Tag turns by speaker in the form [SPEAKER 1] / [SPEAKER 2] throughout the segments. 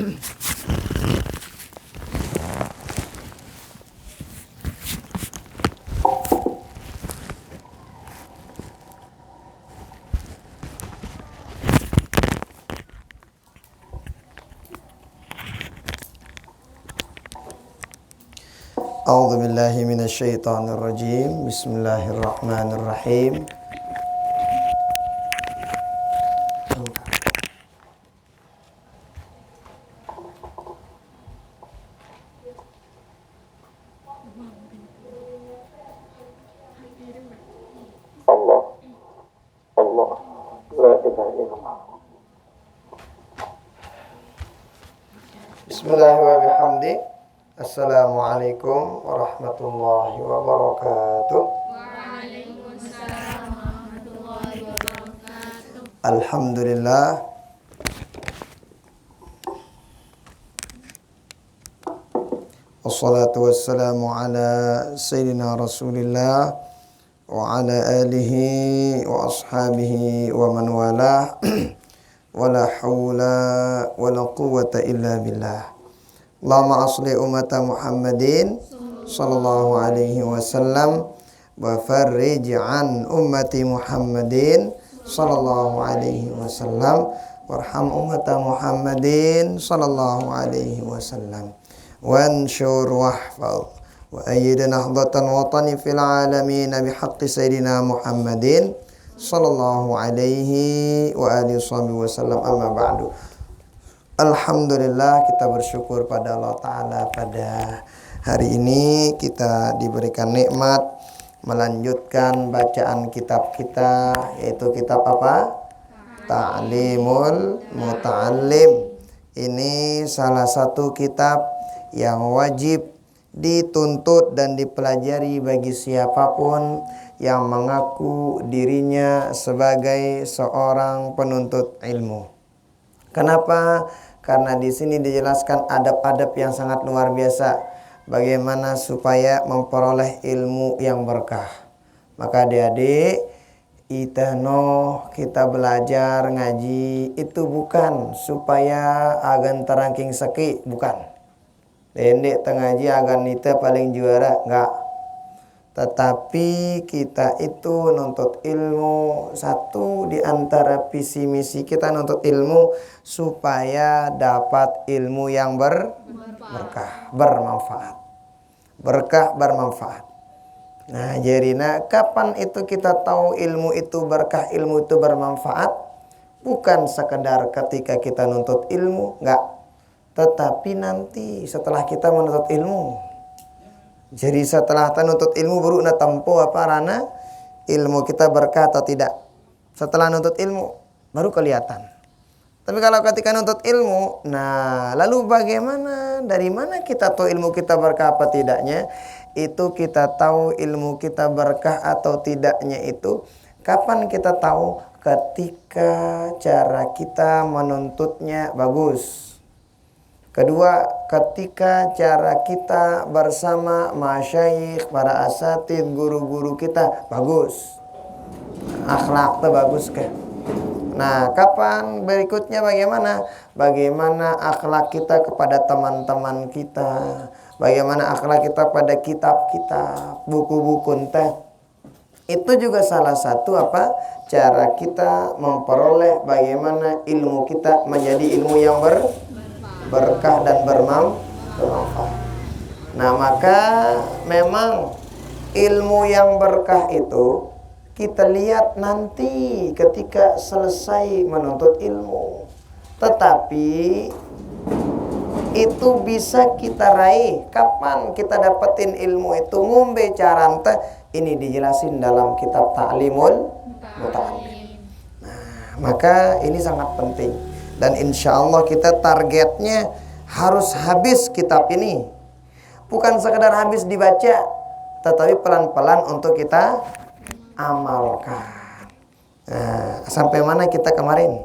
[SPEAKER 1] A'udzu billahi minasyaitonir rajim. Bismillahirrahmanirrahim. Allah Allah la ilaha illallah. Bismillahirrahmanirrahim. Assalamualaikum warahmatullahi wabarakatuh.
[SPEAKER 2] Waalaikumsalam warahmatullahi wabarakatuh.
[SPEAKER 1] Alhamdulillah. Wassalatu wassalamu ala sayyidina Rasulillah wa ala alihi wa ashabihi wa man walah. Wala hawla wala quwwata illa billah. Allahumma asli ummata Muhammadin sallallahu alaihi wasallam wa farrij an ummati Muhammadin sallallahu alaihi wasallam warham ummata Muhammadin sallallahu alaihi wasallam wanshur wahfaz wa ayyid nahdatan watani fil alamin bihaqqi sayyidina Muhammadin sallallahu alaihi wa alihi wasallam. Amma ba'du. Alhamdulillah, kita bersyukur pada Allah Ta'ala pada hari ini kita diberikan nikmat melanjutkan bacaan kitab kita, yaitu kitab apa? Ta'limul Muta'allim. Ini salah satu kitab yang wajib dituntut dan dipelajari bagi siapapun yang mengaku dirinya sebagai seorang penuntut ilmu. Kenapa? Karena di sini dijelaskan adab-adab yang sangat luar biasa. Bagaimana supaya memperoleh ilmu yang berkah. Maka adik-adik, kita belajar ngaji itu bukan supaya agan terangking seki, bukan. Dendek tengaji agan nita paling juara, enggak. Tetapi kita itu nuntut ilmu, satu di antara visi misi kita nuntut ilmu supaya dapat ilmu yang berkah, bermanfaat. Berkah bermanfaat. Nah, jarina kapan itu kita tahu ilmu itu berkah, ilmu itu bermanfaat? Bukan sekedar ketika kita nuntut ilmu, enggak. Tetapi nanti setelah kita menuntut ilmu. Jadi setelah kita nuntut ilmu baru na tempo apa rana ilmu kita berkah atau tidak. Setelah nuntut ilmu baru kelihatan. Tapi kalau ketika nuntut ilmu, nah lalu bagaimana? Dari mana kita tahu ilmu kita berkah apa tidaknya? Itu kita tahu ilmu kita berkah atau tidaknya itu kapan kita tahu? Ketika cara kita menuntutnya bagus. Kedua, ketika cara kita bersama masyayikh, para asatid, guru-guru kita bagus. Akhlak itu bagus ke. Nah, kapan berikutnya bagaimana? Bagaimana akhlak kita kepada teman-teman kita? Bagaimana akhlak kita pada kitab-kitab, buku-buku teh? Itu juga salah satu apa? Cara kita memperoleh bagaimana ilmu kita menjadi ilmu yang berkah dan bermanfaat. Nah, maka memang ilmu yang berkah itu kita lihat nanti ketika selesai menuntut ilmu. Tetapi itu bisa kita raih. Kapan kita dapetin ilmu itu? Ngombe caranta. Ini dijelasin dalam kitab Ta'limul Muta'allim. Nah, maka ini sangat penting. Dan insya Allah kita targetnya harus habis kitab ini. Bukan sekedar habis dibaca, tetapi pelan-pelan untuk kita amalkan. Nah, sampai mana kita kemarin?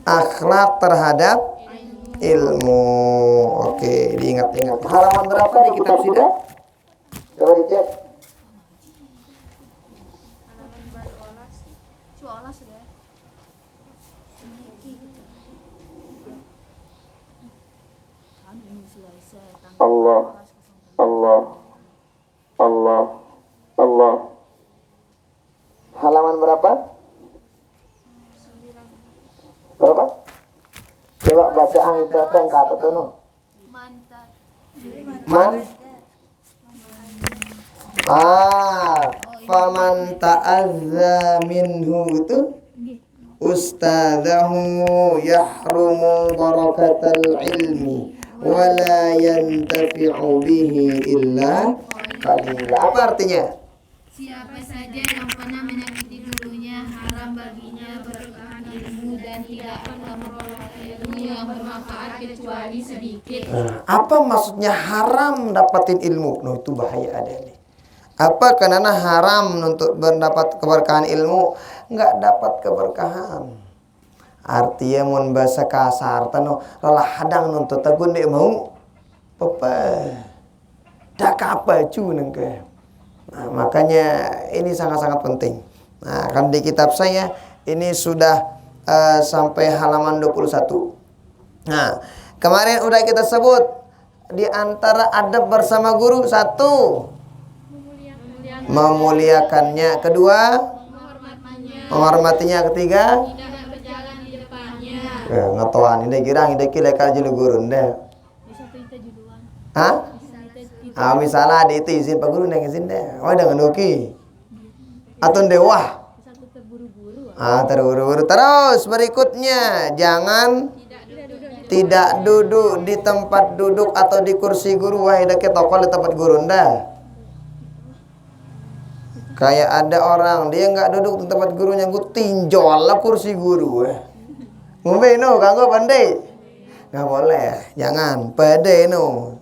[SPEAKER 1] Akhlak terhadap ilmu. Oke, diingat-ingat. Halaman berapa di kitab Sidah? Coba dicek. Allah, Allah, Allah, Allah. Halaman berapa? Berapa? Coba baca angka kata tuh no. Man? Faman ta'azza minhu itu ustadahu yahrumu barakatal ilmi wala yantafi'u bihi illa qalila. Apa artinya?
[SPEAKER 2] Siapa saja yang pernah menyakiti gurunya, haram baginya berkah ilmu dan tidak akan memperoleh ilmu yang bermanfaat kecuali sedikit.
[SPEAKER 1] Apa maksudnya haram dapatin ilmu? No, itu bahaya ada nih. Apa karena haram untuk mendapat keberkahan ilmu, nggak dapat keberkahan. Artinya mun bahasa kasar tano lelah hadang nuntut tagun dek mau pepe dak apa cu nengke. Nah, makanya ini sangat-sangat penting. Nah, kan di kitab saya ini sudah sampai halaman 21. Nah, kemarin udah kita sebut di antara adab bersama guru, satu memuliakannya, kedua menghormatinya, ketiga
[SPEAKER 2] Tidak berjalan di depannya.
[SPEAKER 1] ngetoan ide girang ide kile kajil guru ndeh. Hah? Misalnya ada itu izin pak guru neng izin deh. Oh dengan nuki. Atau dewa. Terburu-buru. Terus berikutnya jangan tidak duduk di tempat duduk atau di kursi guru. Wah ide ke tokol di tempat guru ndah. Kayak ada orang dia nggak duduk di tempat gurunya, gue tinjol lah kursi guru. Ngombe no, kanggo pandai. Nggak boleh, jangan pede no.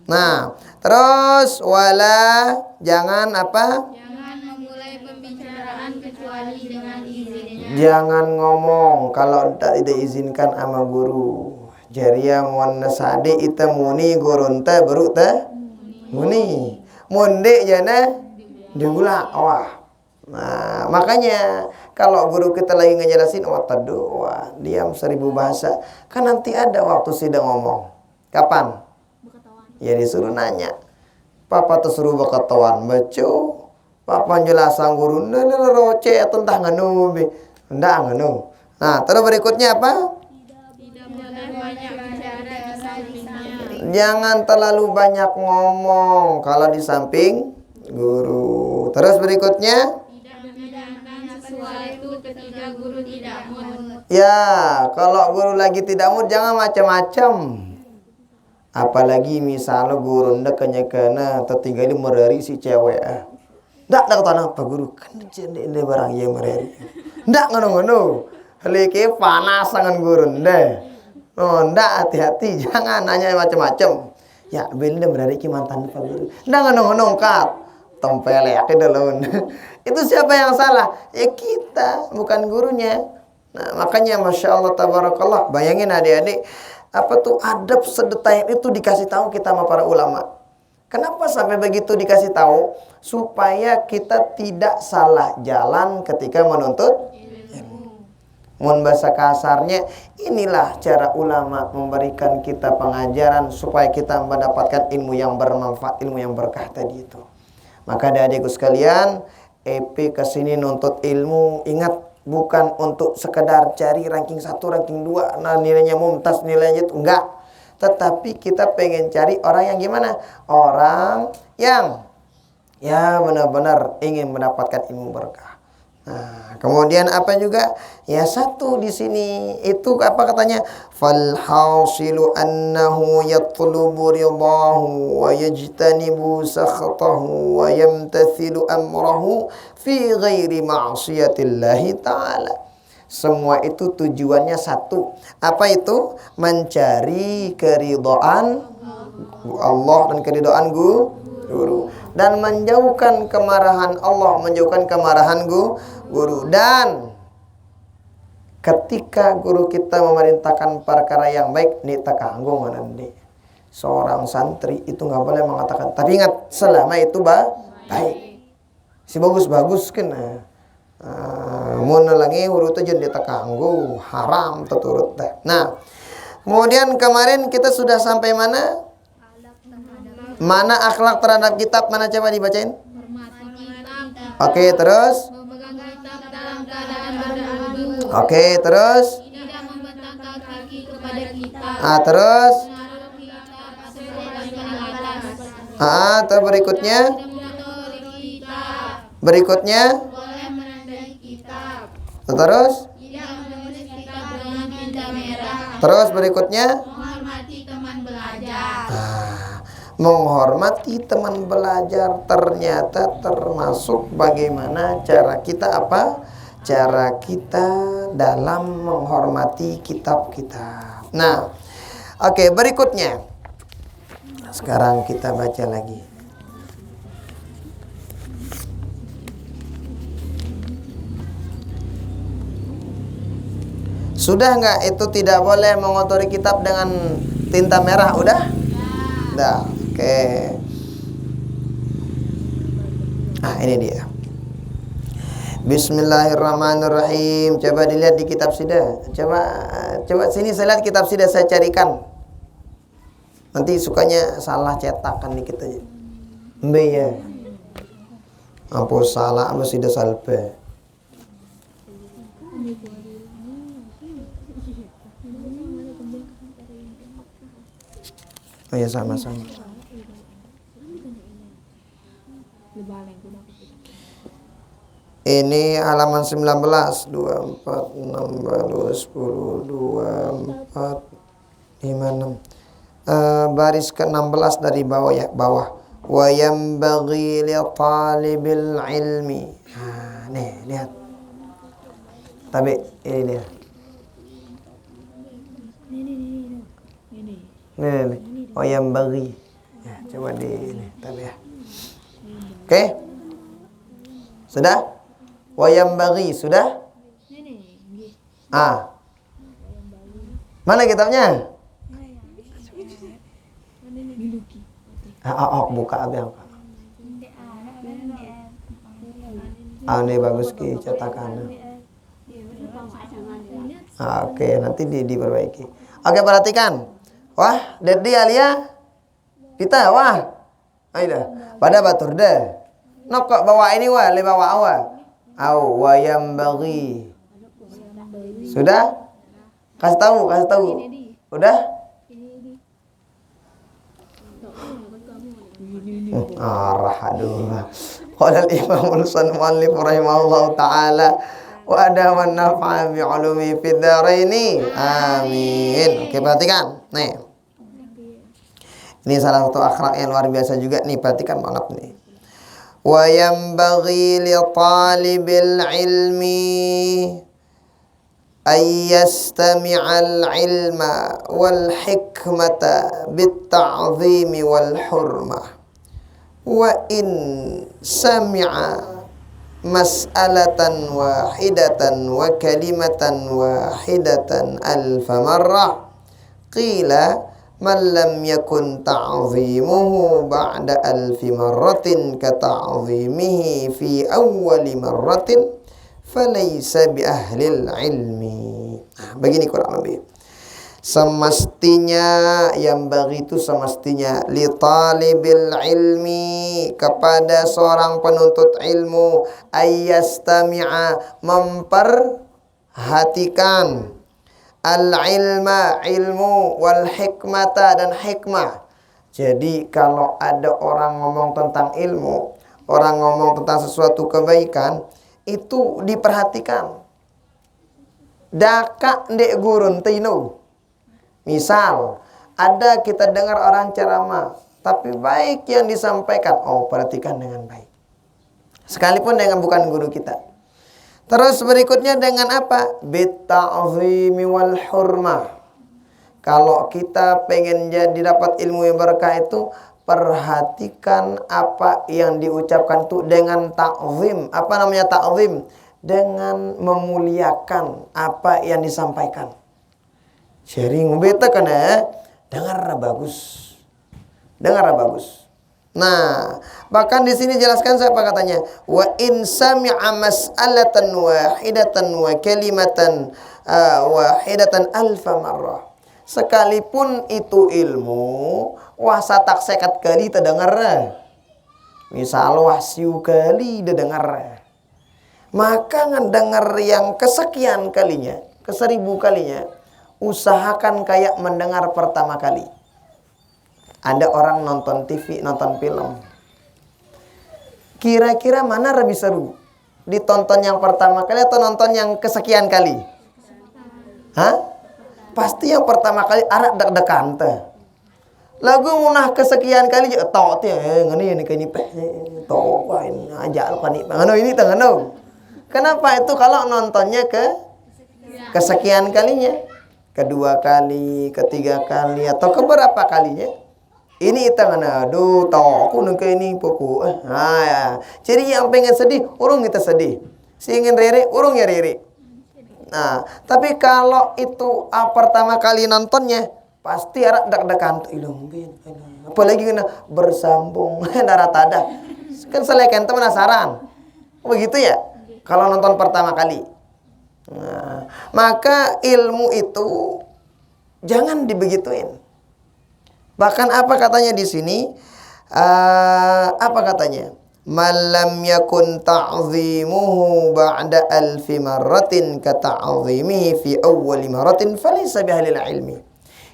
[SPEAKER 1] Nah, terus wala jangan apa?
[SPEAKER 2] Jangan memulai pembicaraan kecuali dengan izinnya.
[SPEAKER 1] Jangan ngomong kalau tidak diizinkan sama guru. Jaria mon sade ita muni guru ente baru teh muni. Monde jana diulang. Wah. Nah, makanya kalau guru kita lagi ngejelasin wah diam 1000 bahasa. Kan nanti ada waktu sidang ngomong. Kapan? Ya disuruh nanya. Papa tuh suruh berketawan baca. Papa jelasan guru roce tentang nganu be. Ndak nganu. Nah, terus berikutnya apa?
[SPEAKER 2] Tidak boleh banyak bicara di sampingnya.
[SPEAKER 1] Jangan terlalu banyak ngomong kalau di samping guru. Terus berikutnya?
[SPEAKER 2] Tidak membedakan sesuatu ketika guru tidak mood.
[SPEAKER 1] Ya, kalau guru lagi tidak mood jangan macam-macam. Apalagi misalnya guru ndak kenyekana tertinggal mereri si cewek. Ndak tanah apa guru kan jende barang ye mereri. Ndak ngono-ngono. Leki panas dengan guru ndak. Oh, ndak hati-hati jangan nanya macam-macam. Ya, benda mereri ki mantan pak guru. Ndak ngono-ngono kat. Tempel ya ke dalam. Itu siapa yang salah? Ya kita, bukan gurunya. Nah, makanya Masya Allah tabarakallah. Bayangin adik-adik, apa tuh adab sedetail itu dikasih tahu kita sama para ulama. Kenapa sampai begitu dikasih tahu? Supaya kita tidak salah jalan ketika menuntut ilmu. Mun bahasa kasarnya, inilah cara ulama memberikan kita pengajaran supaya kita mendapatkan ilmu yang bermanfaat, ilmu yang berkah tadi itu. Maka adik-adikku sekalian, EP kesini nuntut ilmu, ingat bukan untuk sekedar cari ranking 1, ranking 2, nah nilainya mumtaz, nilainya itu enggak. Tetapi kita pengen cari orang yang gimana? Orang yang ya benar-benar ingin mendapatkan ilmu berkah. Nah, kemudian apa juga? Ya satu di sini itu apa katanya? Fal hasilu annahu yatlubu ridahu wa yajtanibu sakhatahu wa yamtathilu amrahu fi ghairi ma'siyatillahi ta'ala. Semua itu tujuannya satu. Apa itu? Mencari keridhaan Allah dan keridhaan guru. Dan menjauhkan kemarahan Allah, menjauhkan kemarahan guru. Dan ketika guru kita memerintahkan perkara yang baik, nih takanggung nanti. Seorang santri itu nggak boleh mengatakan. Tapi ingat, selama itu baik. Si bagus-bagus kan. Mau nalangi huruf itu jadi takanggung, haram terturut teh. Nah, kemudian kemarin kita sudah sampai mana? Mana akhlak terhadap kitab? Mana coba dibacain?
[SPEAKER 2] Hormati kitab.
[SPEAKER 1] Oke, terus?
[SPEAKER 2] Memegang kitab dalam keadaan berwudu.
[SPEAKER 1] Oke, terus?
[SPEAKER 2] Tidak membentangkan kaki kepada kitab.
[SPEAKER 1] Terus?
[SPEAKER 2] Menaruh kitab sebelah paling atas.
[SPEAKER 1] Terus berikutnya?
[SPEAKER 2] Tidak mengotori kitab.
[SPEAKER 1] Berikutnya?
[SPEAKER 2] Boleh menandai kitab.
[SPEAKER 1] Terus?
[SPEAKER 2] Tidak menulis kitab dengan tinta merah.
[SPEAKER 1] Terus berikutnya?
[SPEAKER 2] Menghormati teman belajar.
[SPEAKER 1] Menghormati teman belajar ternyata termasuk bagaimana cara kita apa? Cara kita dalam menghormati kitab-kitab. Nah, oke, berikutnya. Sekarang kita baca lagi. Sudah nggak itu tidak boleh mengotori kitab dengan tinta merah? Udah? Udah. Oke. Ini dia. Bismillahirrahmanirrahim. Coba dilihat di kitab sida. Coba sini saya lihat kitab sida, saya carikan. Nanti sukanya salah cetakan dikit aja. Mbe ya. Apa salah apa sida salpe. Oh ya, sama-sama. Ini halaman 19, 24, 16, 10, 24, 56. Baris ke-16 dari bawah ya, bawah. Wa yanbaghi li talibil ilmi. Nih, lihat. Tapi ini dia. Nih. Wa yanbaghi. Ya, coba di ini, tapi ya. Oke? Sudah? Wa yanbaghi, sudah? Mana kitabnya? Buka abang. Ini bagus ki cetakan. Oke, nanti diperbaiki. Oke, perhatikan. Wah, Dedi Alia. Kita wah. Aida. Pada batur deh. Nok kok bawa ini wah, le bawa awal. Au wa yanbaghi. Sudah? Kasih tahu. Udah? Aduh. Qala al-Imam al-Muallif rahimahullahu taala wa adaman nafa'a bi 'ulumi fid dharaini. Amin. Oke, perhatikan. Nih. Ini salah satu akhlak yang luar biasa juga nih, perhatikan banget nih. Wa yanbaghi li talibil ilmi ay yastami'al ilma wal hikmata bit ta'zimi wal hurmah. Wa in sami'a mas'alatan wahidatan wa kalimatan wahidatan alfa marrah qila man lam yakun ta'zimuhu ba'da alfi marratin ka ta'zimihi fi awwali marratin falaysa bi ahlil ilmi. Begini kurang lebih. Semestinya yang begitu semestinya li talibil ilmi, kepada seorang penuntut ilmu, ayyastami'a, memperhatikan al-ilma, ilmu, wal hikmata, dan hikmah. Jadi kalau ada orang ngomong tentang ilmu, orang ngomong tentang sesuatu kebaikan, itu diperhatikan. Daka ndek gurun tino. Misal, ada kita dengar orang ceramah, tapi baik yang disampaikan, perhatikan dengan baik. Sekalipun dengan bukan guru kita. Terus berikutnya dengan apa? Bitta'zimi wal hurmah. Kalau kita pengen jadi dapat ilmu yang berkah itu, perhatikan apa yang diucapkan itu dengan ta'zim. Apa namanya ta'zim? Dengan memuliakan apa yang disampaikan. Sharing beta kan dengar bagus. Nah, bahkan di sini jelaskan siapa katanya? Wa in sami'a mas'alatan wahidatan wa kalimatan wahidatan alfa marrah. Sekalipun itu ilmu, wah satak sekat kali terdengar. Misal wah siu kali terdengar. Maka ngedengar yang kesekian kalinya, ke1000 kalinya, usahakan kayak mendengar pertama kali. Ada orang nonton TV, nonton film. Kira-kira mana lebih seru? Ditonton yang pertama kali atau nonton yang kesekian kali? Hah? Pasti yang pertama kali arak deg-degan teh. Lagu munah kesekian kali je tok teh ngene ini peh tok wain aja lu kan ini teh ngono. Kenapa itu kalau nontonnya kesekian kalinya? Kedua kali, ketiga kali atau keberapa kalinya? Ini tengah aduh tau aku nungke ini pokok. Ya. Jadi yang pengen sedih, urung kita sedih. Si ingin rere, urung ya rere. Nah, tapi kalau itu pertama kali nontonnya, pasti arak deg-degan ilung. Apalagi kena bersambung darah tada. Kan selekan tuh penasaran. Begitu ya? Kalau nonton pertama kali. Nah, maka ilmu itu jangan dibegituin. Bahkan apa katanya di sini? Apa katanya? Malam yakun ta'zimuhu ba'da alfi marratin ka ta'zimihi fi awwali marratin falaysa bihalil ilmi.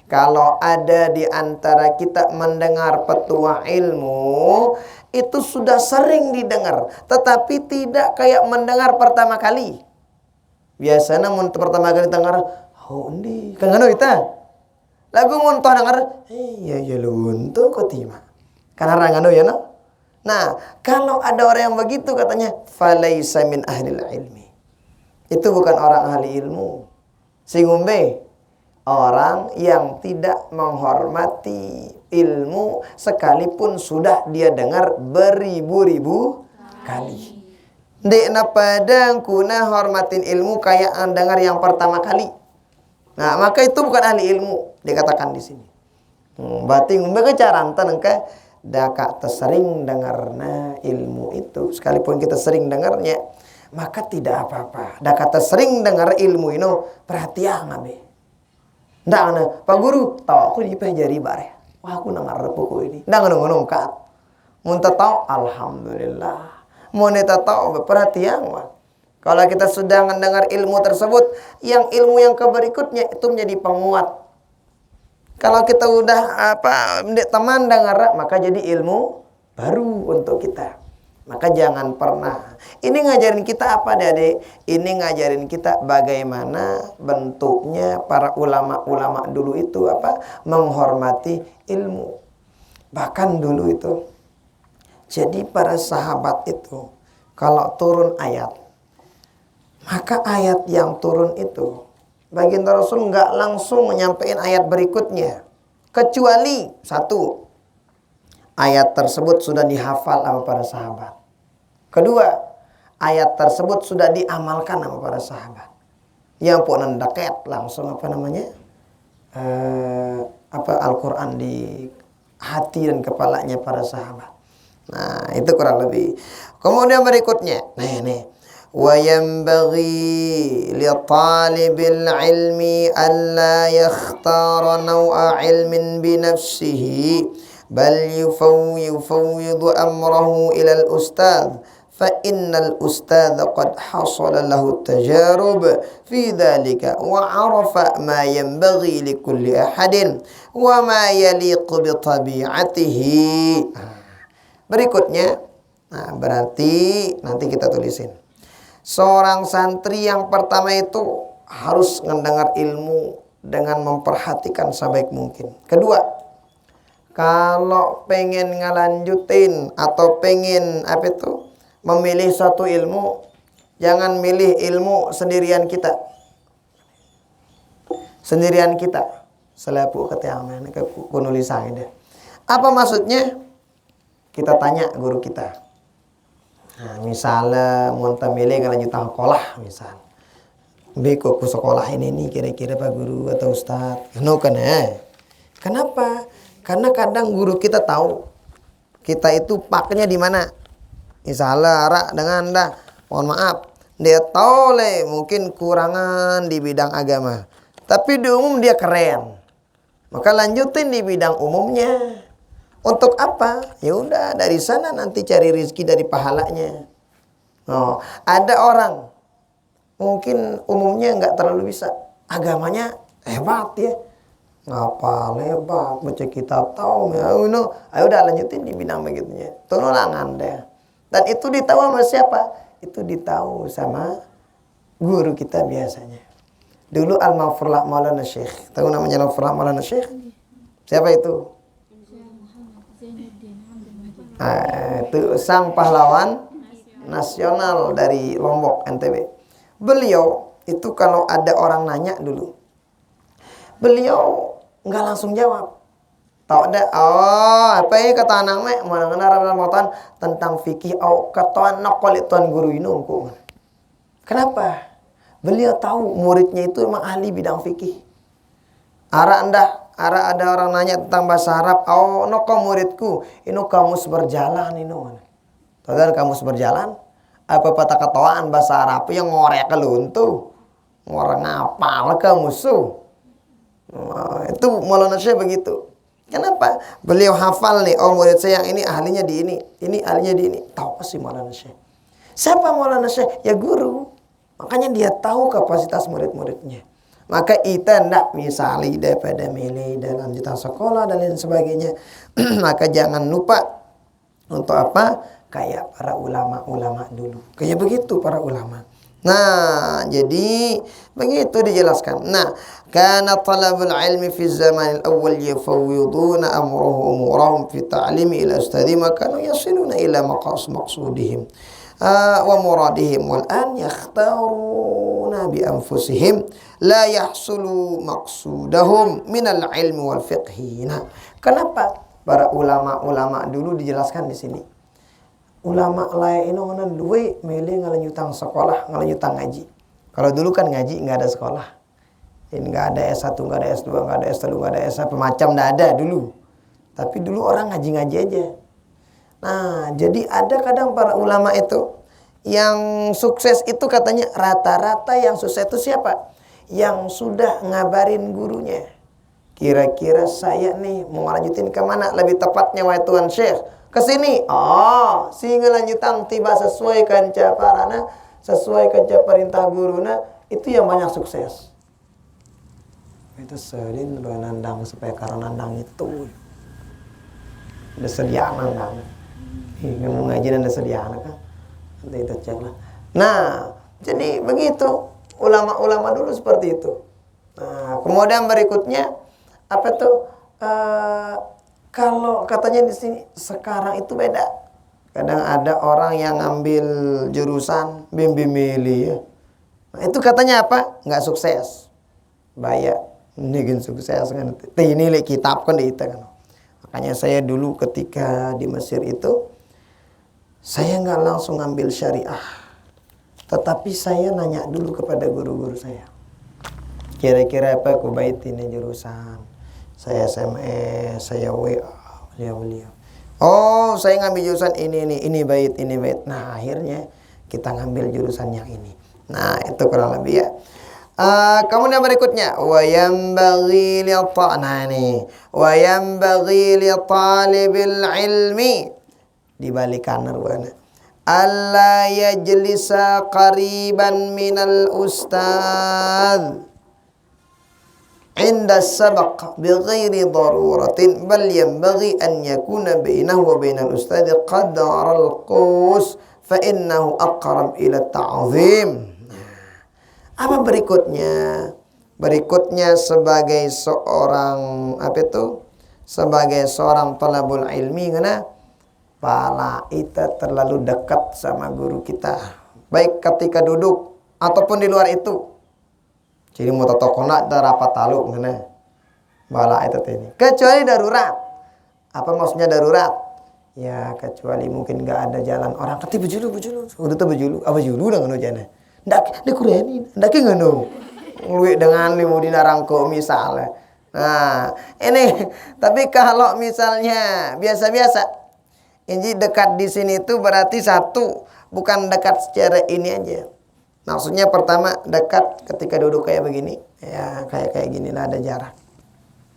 [SPEAKER 1] Kalau ada di antara kita mendengar petua ilmu, itu sudah sering didengar, tetapi tidak kayak mendengar pertama kali. Biasanya mun pertama kali dengar, oh ndi, kan ngono ita. Lagu mun toh dengar, ya luntu kotima. Karena ngono ya no. Nah, kalau ada orang yang begitu katanya falaisa min ahlil ilmi. Itu bukan orang ahli ilmu. Singumbe orang yang tidak menghormati ilmu sekalipun sudah dia dengar beribu-ribu kali. Dekna padang kuna hormatin ilmu kayak dengar yang pertama kali. Nah, maka itu bukan ahli ilmu dikatakan di sini. Berarti ngumbe kecaran tanengka daka tersering dengarna ilmu itu, sekalipun kita sering dengarnya, maka tidak apa-apa. Daka tersering dengar ilmu ini, perhatian abe. Ndak ana, Pak Guru, tahu aku dipelajari bare. Wah, aku dengar buku ini. Ndak ngono kat. Mun tahu alhamdulillah. Mun tahu perhatian wah. Kalau kita sudah mendengar ilmu tersebut, yang ilmu yang berikutnya itu menjadi penguat. Kalau kita udah teman dengar, maka jadi ilmu baru untuk kita. Maka jangan pernah. Ini ngajarin kita apa, Adik? Ini ngajarin kita bagaimana bentuknya para ulama-ulama dulu itu menghormati ilmu. Bahkan dulu itu. Jadi para sahabat itu kalau turun ayat, maka ayat yang turun itu baginda Rasul nggak langsung menyampaikan ayat berikutnya. Kecuali satu, ayat tersebut sudah dihafal sama para sahabat. Kedua, ayat tersebut sudah diamalkan sama para sahabat. Yang pun mendekat langsung Al-Quran di hati dan kepalanya para sahabat. Nah, itu kurang lebih. Kemudian berikutnya, nih. وينبغي لطالب العلم ألا يختار نوع علم بنفسه بل يفوض أمره إلى الأستاذ فإن الأستاذ قد حصل له التجارب في ذلك وعرف ما ينبغي لكل أحد وما يليق بطبيعته. Berikutnya, nah berarti nanti kita tulisin. Seorang santri yang pertama itu harus mendengar ilmu dengan memperhatikan sebaik mungkin. Kedua, kalau pengen ngelanjutin atau pengen memilih satu ilmu, jangan milih ilmu sendirian kita. Sendirian kita. Selapu ketiaman ke penulisan ini. Apa maksudnya? Kita tanya guru kita. Nah, misalnya mau milih kelanjutan sekolah misal. Beko ku sekolah ini nih kira-kira Pak Guru atau Ustaz. Kenapa? Karena kadang guru kita tahu kita itu paknya di mana. Misalnya mohon maaf, dia tahu mungkin kurangan di bidang agama. Tapi di umum dia keren. Maka lanjutin di bidang umumnya. Untuk apa? Ya udah, dari sana nanti cari rezeki dari pahalanya. Oh, ada orang mungkin umumnya nggak terlalu bisa, agamanya hebat ya, ngapal hebat, baca kitab tahu, ayo udah lanjutin di bidang begitunya, tolonglah Anda. Dan itu ditahu sama siapa? Itu ditahu sama guru kita biasanya. Dulu Al-Mafurlah Maulana Syekh, tahu namanya Al-Mafurlah Maulana Syekh? Siapa itu? Itu sang pahlawan nasional dari Lombok, NTB. Beliau itu kalau ada orang nanya dulu, beliau nggak langsung jawab. Tahu ada, apa ya kata anak mek, mana ramalan tentang fikih, kata anak tuan guru ini ungu. Kenapa? Beliau tahu muridnya itu emang ahli bidang fikih. Ara ada orang nanya tentang bahasa Arab, noko muridku, ini kamus berjalan ini. Tahu kan kamus berjalan? Apa patah ketawaan bahasa Arab yang ngorek keluntu, ngorek ngapal kamus tuh. Itu Maulana Syekh begitu. Kenapa? Beliau hafal nih, murid saya yang ini ahlinya di ini ahlinya di ini. Tahu sih Maulana Syekh. Siapa Maulana Syekh? Ya guru. Makanya dia tahu kapasitas murid-muridnya. Maka kita tidak misali daripada milih dan lanjutan sekolah dan lain sebagainya. Maka jangan lupa untuk apa? Kayak para ulama-ulama dulu. Kayak begitu para ulama. Nah, jadi begitu dijelaskan. Nah, kana talabul ilmi fi zaman al-awwal yafawwiduna umurahum fi ta'limi ila ustadhi ma kanu yasiluna ila maqsudihim wa muradihim wal an yakhtaruna bi anfusihim la yahsulu maqsudahum min al-ilmi wal fiqhi. Nah, kenapa para ulama-ulama dulu dijelaskan di sini? Ulama lain ini mana duwe milih ngalanjutang sekolah, ngalanjutang ngaji. Kalau dulu kan ngaji nggak ada sekolah. Ini nggak ada S1, nggak ada S2, nggak ada S3, nggak ada S1, macam nggak ada dulu. Tapi dulu orang ngaji-ngaji aja. Nah, jadi ada kadang para ulama itu yang sukses itu katanya rata-rata yang sukses itu siapa? Yang sudah ngabarin gurunya. Kira-kira saya nih mau lanjutin kemana? Lebih tepatnya wahai Tuan Syekh. Kesini, sehingga lanjutan tiba sesuai kanca parana, sesuai kanca perintah guruna, itu yang banyak sukses. Itu sering nandang supaya karena nandang itu, udah sedia nandang. Mau ngaji dan udah sedia kan, nanti itu cek lah. Nah, jadi begitu ulama-ulama dulu seperti itu. Nah, kemudian berikutnya apa tuh? Kalau katanya di sini sekarang itu beda. Kadang ada orang yang ngambil jurusan bimbimili ya. Nah, itu katanya apa? Nggak sukses. Bayar. Ini kan sukses kan. Ini kitab kan itu kan. Makanya saya dulu ketika di Mesir itu saya nggak langsung ngambil syariah. Tetapi saya nanya dulu kepada guru-guru saya. Kira-kira apa kubait ini jurusan? Saya SMS, saya WA, beliau. Saya ngambil jurusan ini bait. Nah, akhirnya kita ngambil jurusan yang ini. Nah, itu kurang lebih ya. Kemudian berikutnya, wa yanbaghi li talibil ilmi dibalik kanan bukan? Alla yajlisa qariban minal ustadz inda sabaq bighairi daruratin bal yanbaghi an yakuna bainahu wa bainal ustadz qadar al-qus fa innahu aqrab ila ta'zim. Apa berikutnya? Berikutnya sebagai seorang sebagai seorang talabul ilmi karena pala kita terlalu dekat sama guru kita, baik ketika duduk ataupun di luar itu. Jadi mau tokona rapat taluk mana bala itu ini. Kecuali darurat. Apa maksudnya darurat? Ya kecuali mungkin nggak ada jalan orang keti bejulu. Udah tuh bejulu. Apa bejulu udah ngono jana. Ndak dikureni, ndak ngono. Luwih dengan limu di narangko misalnya. Nah, ini tapi kalau misalnya biasa-biasa ini dekat di sini itu berarti satu, bukan dekat secara ini aja. Maksudnya pertama dekat ketika duduk kayak begini, ya kayak gini lah ada jarak.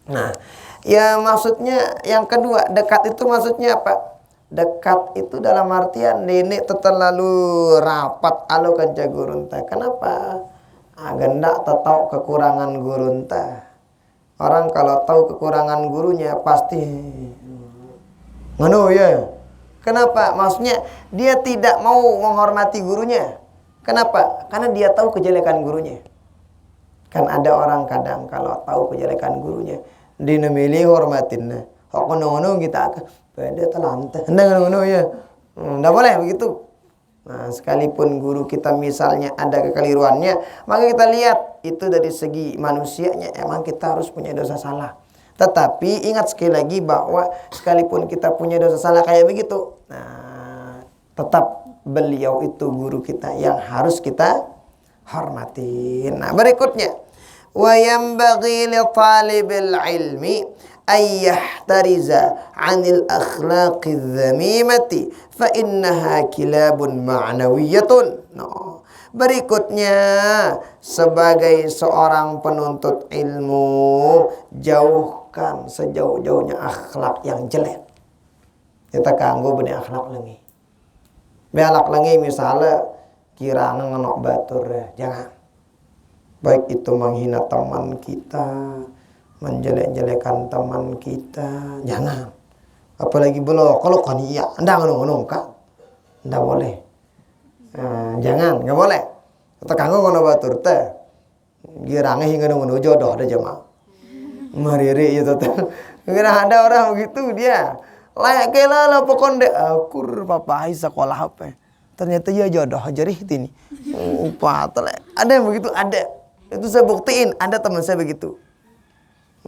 [SPEAKER 1] Nah, ya maksudnya yang kedua, dekat itu maksudnya apa? Dekat itu dalam artian nenek terlalu rapat alo kanca gurunta. Kenapa? Gendak tahu kekurangan gurunta. Orang kalau tahu kekurangan gurunya pasti ngono ya. Kenapa? Maksudnya dia tidak mau menghormati gurunya. Kenapa? Karena dia tahu kejelekan gurunya. Kan ada orang kadang kalau tahu kejelekan gurunya, dia memilih hormatin. Kok ngono-ngono kita beda telanta. Ngono ya. Enggak boleh begitu. Nah, sekalipun guru kita misalnya ada kekeliruannya, maka kita lihat itu dari segi manusianya emang kita harus punya dosa salah. Tetapi ingat sekali lagi bahwa sekalipun kita punya dosa salah kayak begitu, nah, tetap beliau itu guru kita yang harus kita hormatin. Nah, berikutnya, wa yanbaghi li talibil ilmi ay yahtariza 'anil akhlaqidz dzamimati fa innaha kilabun ma'nawiyatun. No. Berikutnya, sebagai seorang penuntut ilmu, jauhkan sejauh-jauhnya akhlak yang jelek. Kita kanggo benih akhlak lengi. Bealak lengi misalnya kirana ngenok batur, jangan. Baik itu menghina teman kita, menjelek-jelekan teman kita, jangan. Apalagi belok kalau kan iya, anda ngono-ngono kan, anda boleh. Jangan, nggak boleh. Kita kanggo ngono batur teh, girangnya hingga ngono jodoh ada jemaah. Mariri itu teh, kira ada orang begitu dia, layak kelala pokoknya akur papai sekolah apa. Ternyata ya jodoh jerih ini. Upah ada yang begitu, ada. Itu saya buktiin, ada teman saya begitu.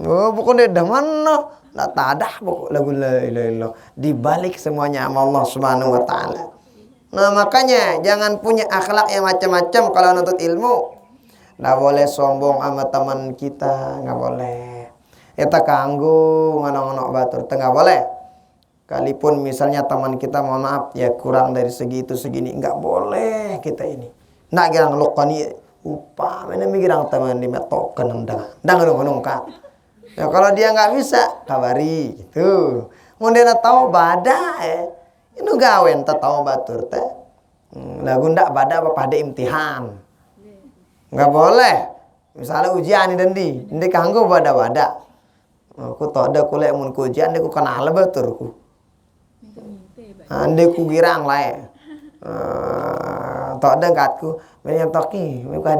[SPEAKER 1] Oh, pokoknya dah mana? Lah tadah pokok lagu la ilaha illallah. Dibalik semuanya sama Allah Subhanahu wa taala. Nah, makanya jangan punya akhlak yang macam-macam kalau nuntut ilmu. Nggak boleh sombong sama teman kita, nggak boleh. Kita kanggo ngono-ngono batur, nggak boleh. Kalipun misalnya teman kita mohon maaf ya kurang dari segi itu segini, nggak boleh kita ini. Nggak kira ngelokani upah, mana mikirang teman di metoken ndang ngono kan. Ya kalau dia nggak bisa kabari gitu. Mun dia tahu bada ini gawen tahu batur teh. Lagu ndak bada apa pada imtihan. Nggak boleh. Misalnya ujian ini dendi kanggo bada-bada. Aku tak ada kuliah mun ujian aku kenal baturku. Ande ku girang lah. Tak ada katku, banyak toki,